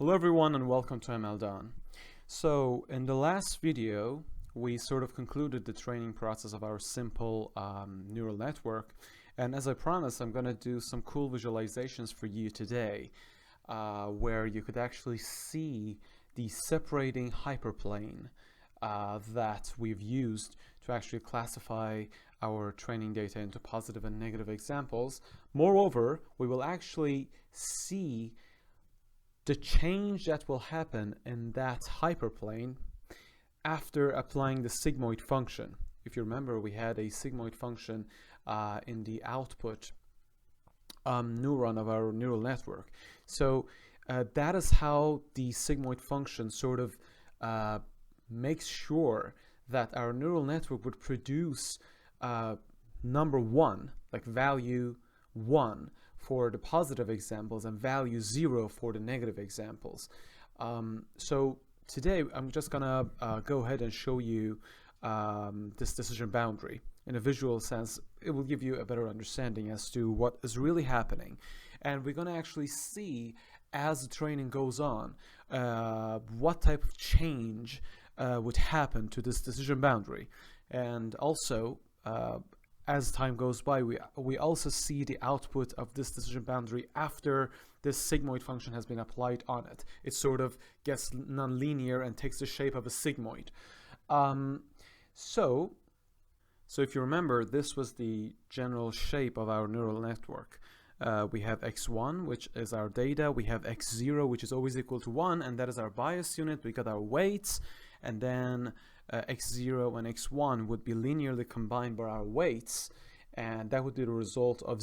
Hello everyone and welcome to ML Done. So in the last video we sort of concluded the training process of our simple neural network, and as I promised, I'm going to do some cool visualizations for you today where you could actually see the separating hyperplane that we've used to actually classify our training data into positive and negative examples. Moreover, we will actually see the change that will happen in that hyperplane after applying the sigmoid function. If you remember, we had a sigmoid function in the output neuron of our neural network. So that is how the sigmoid function sort of makes sure that our neural network would produce number 1, like value 1 for the positive examples and value 0 for the negative examples. So today I'm just gonna go ahead and show you this decision boundary. In a visual sense, it will give you a better understanding as to what is really happening. And we're gonna actually see, as the training goes on, what type of change would happen to this decision boundary. And also, as time goes by, we also see the output of this decision boundary after this sigmoid function has been applied on it. It sort of gets nonlinear and takes the shape of a sigmoid. So if you remember, this was the general shape of our neural network. We have x1, which is our data. We have x0, which is always equal to 1, and that is our bias unit. We got our weights, and then x0 and x1 would be linearly combined by our weights, and that would be the result of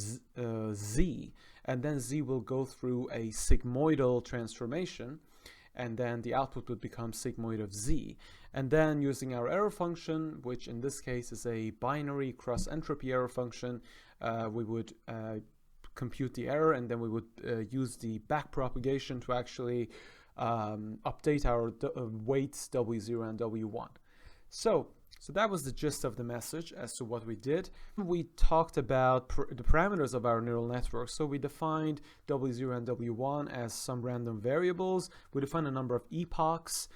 z. And then z will go through a sigmoidal transformation, and then the output would become sigmoid of z. And then using our error function, which in this case is a binary cross entropy error function, we would compute the error, and then we would use the back propagation to actually update our weights W0 and W1. So that was the gist of the message as to what we did. We talked about the parameters of our neural network. So we defined W0 and W1 as some random variables. We defined a number of epochs,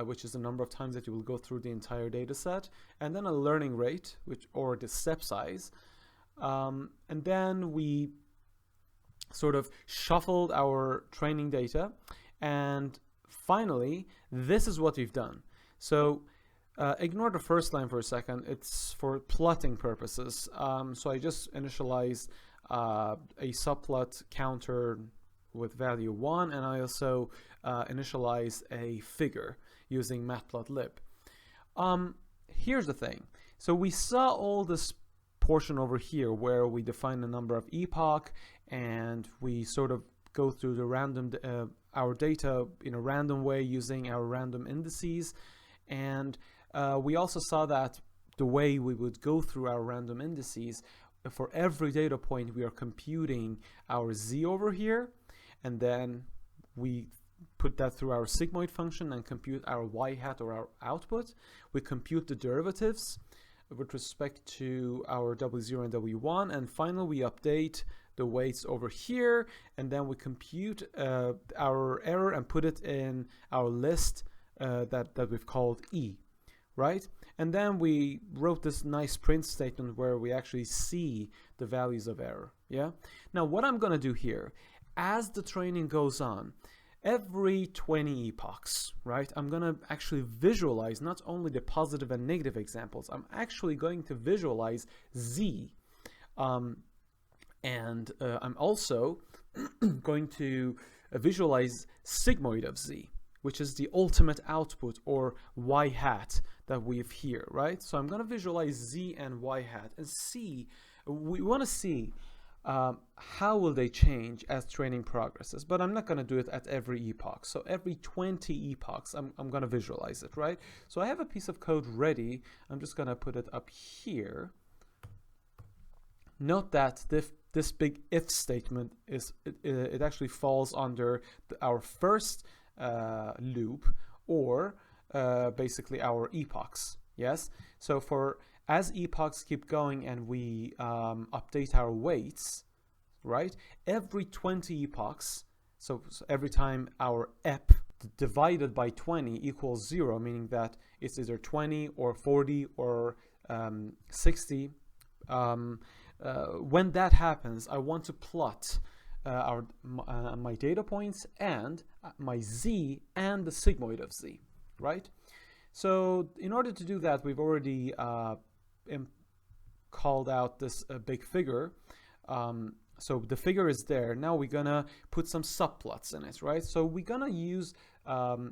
which is the number of times that you will go through the entire data set, and then a learning rate, or the step size. And then we sort of shuffled our training data, and finally, this is what we've done. So ignore the first line for a second. It's for plotting purposes. So I just initialized a subplot counter with value 1, and I also initialized a figure using matplotlib. Here's the thing. So we saw all this portion over here where we define a number of epoch, and we sort of go through the random our data in a random way using our random indices. And we also saw that the way we would go through our random indices, for every data point we are computing our z over here, and then we put that through our sigmoid function and compute our y hat, or our output. We compute the derivatives with respect to our W0 and W1, and finally we update the weights over here, and then we compute our error and put it in our list that we've called E, right? And then we wrote this nice print statement where we actually see the values of error. Yeah. Now what I'm going to do here, as the training goes on, every 20 epochs, right, I'm going to actually visualize not only the positive and negative examples, I'm actually going to visualize z. And I'm also going to visualize sigmoid of z, which is the ultimate output, or y hat, that we have here, right? So I'm going to visualize z and y hat and see, we want to see how will they change as training progresses, but I'm not going to do it at every epoch. So every 20 epochs, I'm going to visualize it, right? So I have a piece of code ready. I'm just going to put it up here. Note that this big if statement it actually falls under our first loop, or basically our epochs. Yes. So as epochs keep going and we update our weights, right? Every 20 epochs, So every time our ep divided by 20 equals 0, meaning that it's either 20 or 40 or 60, when that happens, I want to plot my data points and my z and the sigmoid of z, right? So in order to do that, we've already called out this big figure. So the figure is there. Now we're gonna put some subplots in it, right? So we're gonna use, we're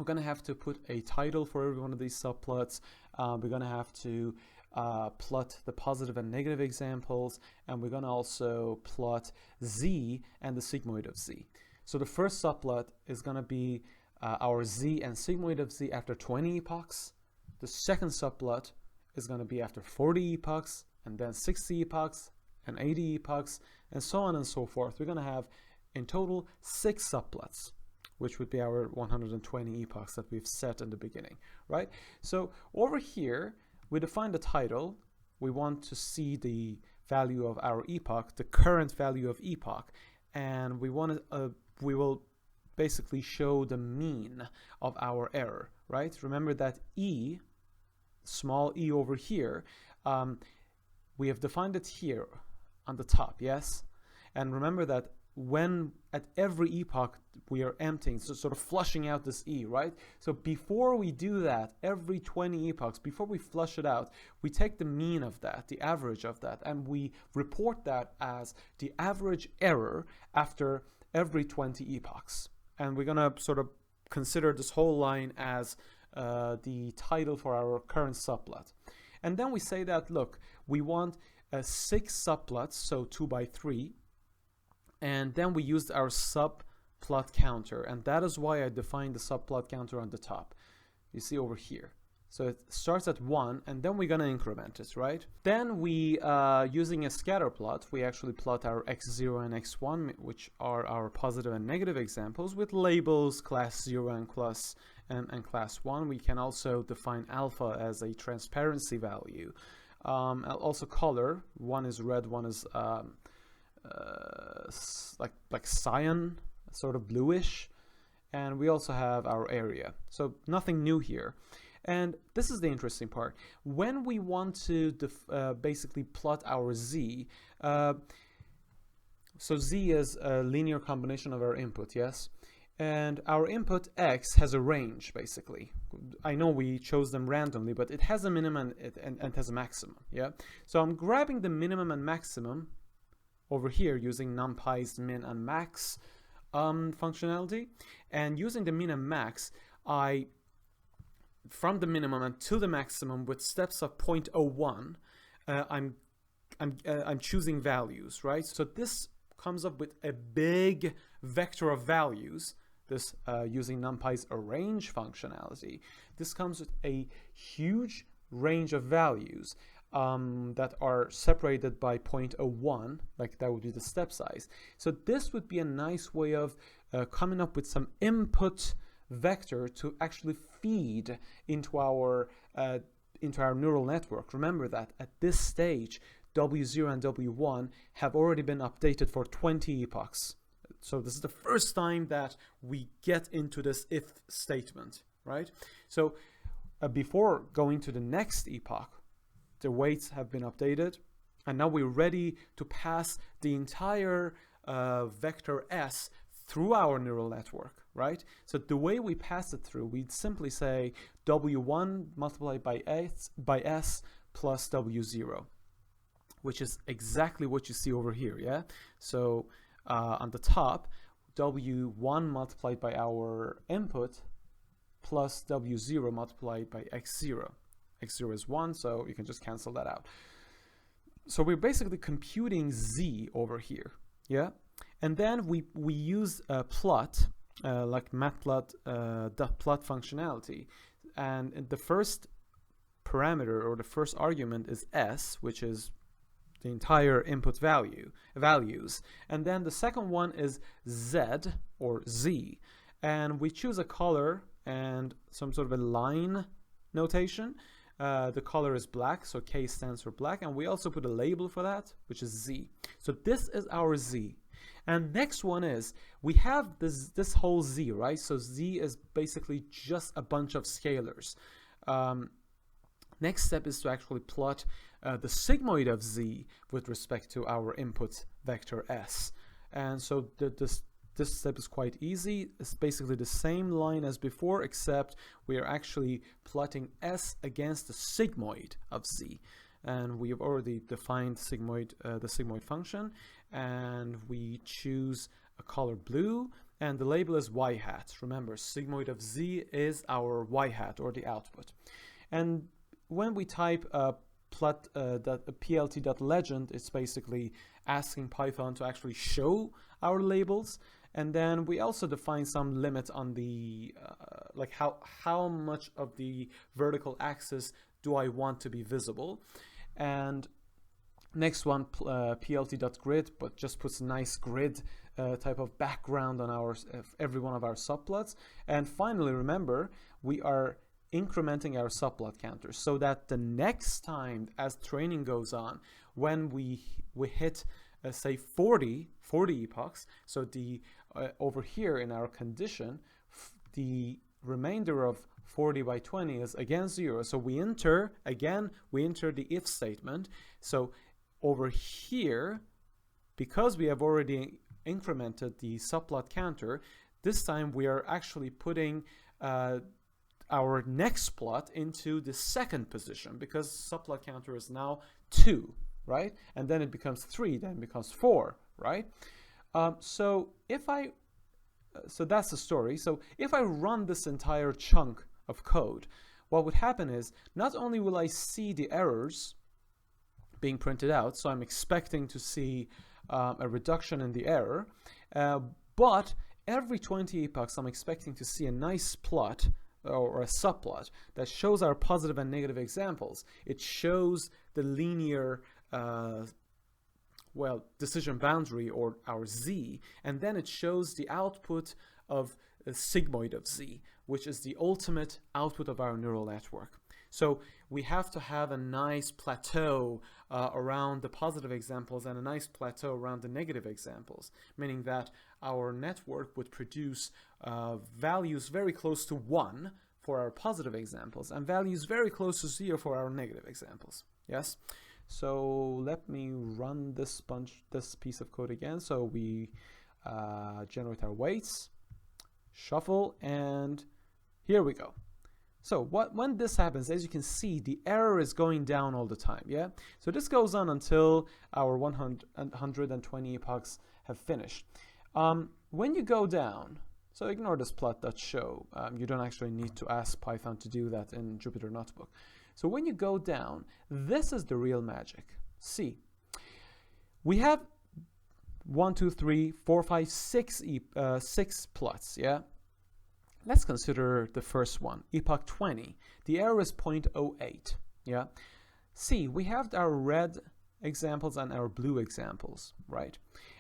gonna have to put a title for every one of these subplots. We're gonna have to plot the positive and negative examples, and we're gonna also plot z and the sigmoid of z. So the first subplot is gonna be our z and sigmoid of z after 20 epochs. The second subplot is gonna be after 40 epochs, and then 60 epochs, and 80 epochs, and so on and so forth. We're gonna have in total 6 subplots, which would be our 120 epochs that we've set in the beginning, right? So over here, we define the title. We want to see the value of our epoch, the current value of epoch, and we want to, we will basically show the mean of our error, right? Remember that e, small e over here, we have defined it here on the top, yes? And remember that when at every epoch we are emptying, so sort of flushing out this e, right? So before we do that, every 20 epochs, before we flush it out, we take the mean of that, the average of that, and we report that as the average error after every 20 epochs. And we're gonna sort of consider this whole line as the title for our current subplot. And then we say that, look, we want 6 subplots, so 2 by 3, and then we used our subplot counter, and that is why I defined the subplot counter on the top. You see over here. So it starts at 1, and then we're gonna increment it, right? Then we, using a scatter plot, we actually plot our x0 and x1, which are our positive and negative examples, with labels class 0 and class 1. We can also define alpha as a transparency value. Also color, one is red, one is like cyan, sort of bluish, and we also have our area. So nothing new here. And this is the interesting part. When we want to basically plot our z, so z is a linear combination of our input, yes? And our input x has a range, basically. I know we chose them randomly, but it has a minimum and it has a maximum, yeah? So I'm grabbing the minimum and maximum over here using numpy's min and max functionality. And using the min and max, from the minimum and to the maximum with steps of 0.01, I'm choosing values, right? So this comes up with a big vector of values. This using numpy's arrange functionality. This comes with a huge range of values that are separated by 0.01, like that would be the step size. So this would be a nice way of coming up with some input vector to actually feed into our neural network. Remember that at this stage, W0 and W1 have already been updated for 20 epochs. So this is the first time that we get into this if statement, right? So before going to the next epoch, the weights have been updated, and now we're ready to pass the entire vector S through our neural network, right? So the way we pass it through, we'd simply say W1 multiplied by S plus W0, which is exactly what you see over here, yeah? So on the top, W1 multiplied by our input plus W0 multiplied by X0. X0 is 1, so you can just cancel that out. So we're basically computing Z over here, yeah? And then we use a plot, like matplot .plot functionality. And the first parameter or the first argument is S, which is the entire input values. And then the second one is Z or Z. And we choose a color and some sort of a line notation. The color is black, so K stands for black. And we also put a label for that, which is Z. So this is our Z. And next one is, we have this whole z, right? So z is basically just a bunch of scalars. Next step is to actually plot the sigmoid of z with respect to our input vector s. And so this step is quite easy. It's basically the same line as before, except we are actually plotting s against the sigmoid of z. And we have already defined sigmoid, the sigmoid function, and we choose a color blue, and the label is y hat. Remember, sigmoid of z is our y hat, or the output. And when we type plt.legend, it's basically asking Python to actually show our labels. And then we also define some limits on the like how much of the vertical axis do I want to be visible. And next one, plt.grid, but just puts a nice grid type of background on our every one of our subplots. And finally, remember, we are incrementing our subplot counters so that the next time as training goes on, when we hit say 40 epochs, so the over here in our condition, the remainder of 40 by 20 is again 0. So we enter the if statement. So over here, because we have already incremented the subplot counter, this time we are actually putting our next plot into the second position, because subplot counter is now 2, right? And then it becomes 3, then it becomes 4, right? So that's the story. So if I run this entire chunk of code, what would happen is, not only will I see the errors being printed out, so I'm expecting to see a reduction in the error, but every 20 epochs I'm expecting to see a nice plot or a subplot that shows our positive and negative examples. It shows the linear decision boundary, or our z, and then it shows the output of the sigmoid of z, which is the ultimate output of our neural network. So we have to have a nice plateau around the positive examples and a nice plateau around the negative examples, meaning that our network would produce values very close to 1 for our positive examples and values very close to 0 for our negative examples. Yes? So let me run this piece of code again. So we generate our weights, shuffle, and here we go. So when this happens, as you can see, the error is going down all the time, yeah? So this goes on until our 120 epochs have finished. When you go down, so ignore this plot.show. You don't actually need to ask Python to do that in Jupyter Notebook. So when you go down, this is the real magic. See, we have 1, 2, 3, 4, 5, 6 plots, yeah? Let's consider the first one, epoch 20. The error is 0.08, yeah? See, we have our red examples and our blue examples, right?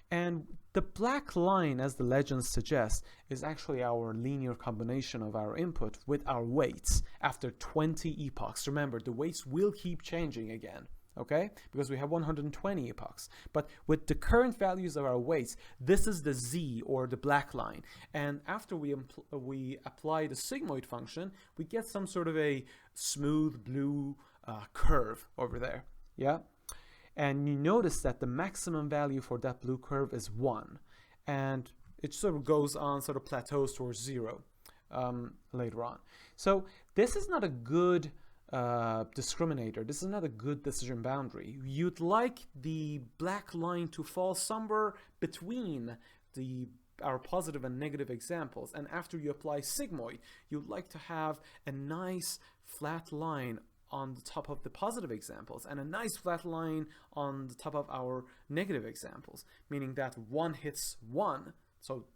And the black line, as the legend suggests, is actually our linear combination of our input with our weights after 20 epochs. Remember, the weights will keep changing again, okay? Because we have 120 epochs. But with the current values of our weights, this is the z, or the black line. And after we apply the sigmoid function, we get some sort of a smooth blue curve over there, yeah? And you notice that the maximum value for that blue curve is 1. And it sort of goes on, sort of plateaus towards 0 later on. So this is not a good discriminator. This is not a good decision boundary. You'd like the black line to fall somewhere between our positive and negative examples. And after you apply sigmoid, you'd like to have a nice flat line on the top of the positive examples and a nice flat line on the top of our negative examples, meaning that 1 hits 1. So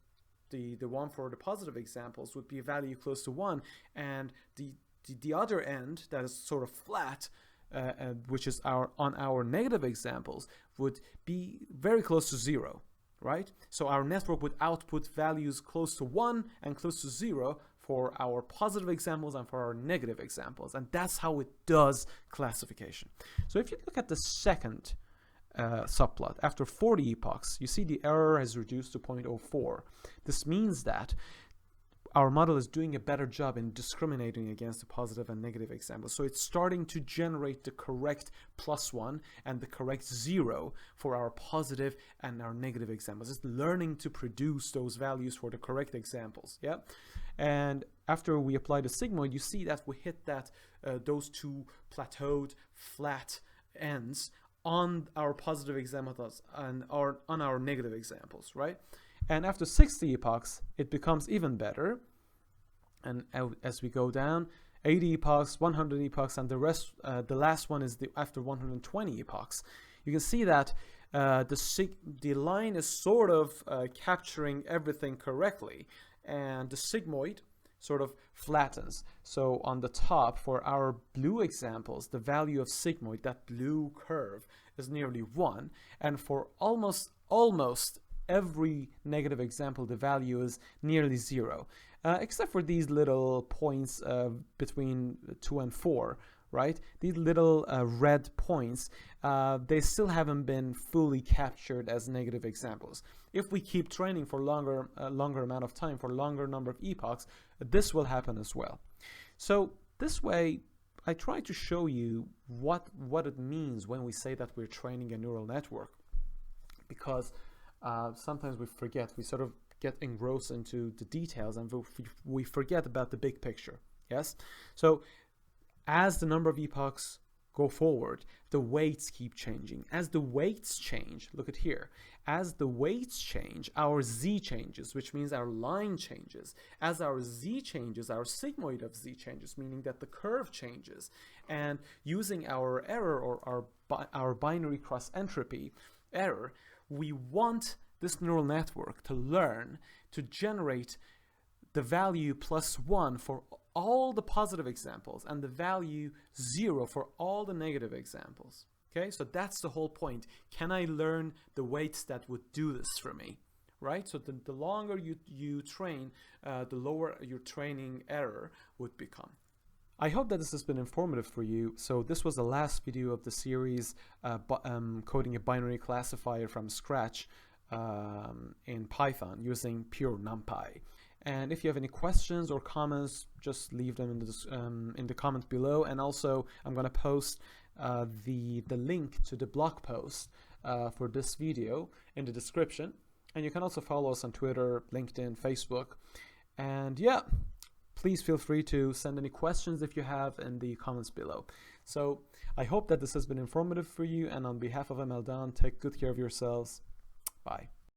the one for the positive examples would be a value close to 1, and the other end that is sort of flat, which is on our negative examples, would be very close to 0, right? So our network would output values close to 1 and close to 0 for our positive examples and for our negative examples. And that's how it does classification. So if you look at the second subplot. After 40 epochs, you see the error has reduced to 0.04. This means that our model is doing a better job in discriminating against the positive and negative examples. So it's starting to generate the correct +1 and the correct 0 for our positive and our negative examples. It's learning to produce those values for the correct examples. Yeah. And after we apply the sigmoid, you see that we hit that those two plateaued flat ends on our positive examples and on our negative examples, right? And after 60 epochs, it becomes even better. And as we go down, 80 epochs, 100 epochs, and the rest, the last one is after 120 epochs. You can see that the line is sort of capturing everything correctly, and the sigmoid sort of flattens. So on the top, for our blue examples, the value of sigmoid, that blue curve, is nearly 1, and for almost every negative example, the value is nearly 0, except for these little points between 2 and 4, right? These little red points, they still haven't been fully captured as negative examples. If we keep training for longer amount of time, for longer number of epochs, this will happen as well. So this way, I try to show you what it means when we say that we're training a neural network, because sometimes we forget, we sort of get engrossed into the details and we forget about the big picture. Yes. So as the number of epochs go forward, the weights keep changing. As the weights change, look at here, as the weights change, our z changes, which means our line changes. As our z changes, our sigmoid of z changes, meaning that the curve changes. And using our error, or our binary cross entropy error, we want this neural network to learn to generate the value +1 for all the positive examples and the value 0 for all the negative examples. Okay, so that's the whole point. Can I learn the weights that would do this for me? Right? So the longer you train, the lower your training error would become. I hope that this has been informative for you. So this was the last video of the series, coding a binary classifier from scratch in Python using pure numpy. And if you have any questions or comments, just leave them in the comments below. And also, I'm going to post the link to the blog post for this video in the description. And you can also follow us on Twitter, LinkedIn, Facebook. And yeah, please feel free to send any questions if you have in the comments below. So I hope that this has been informative for you. And on behalf of ML Don, take good care of yourselves. Bye.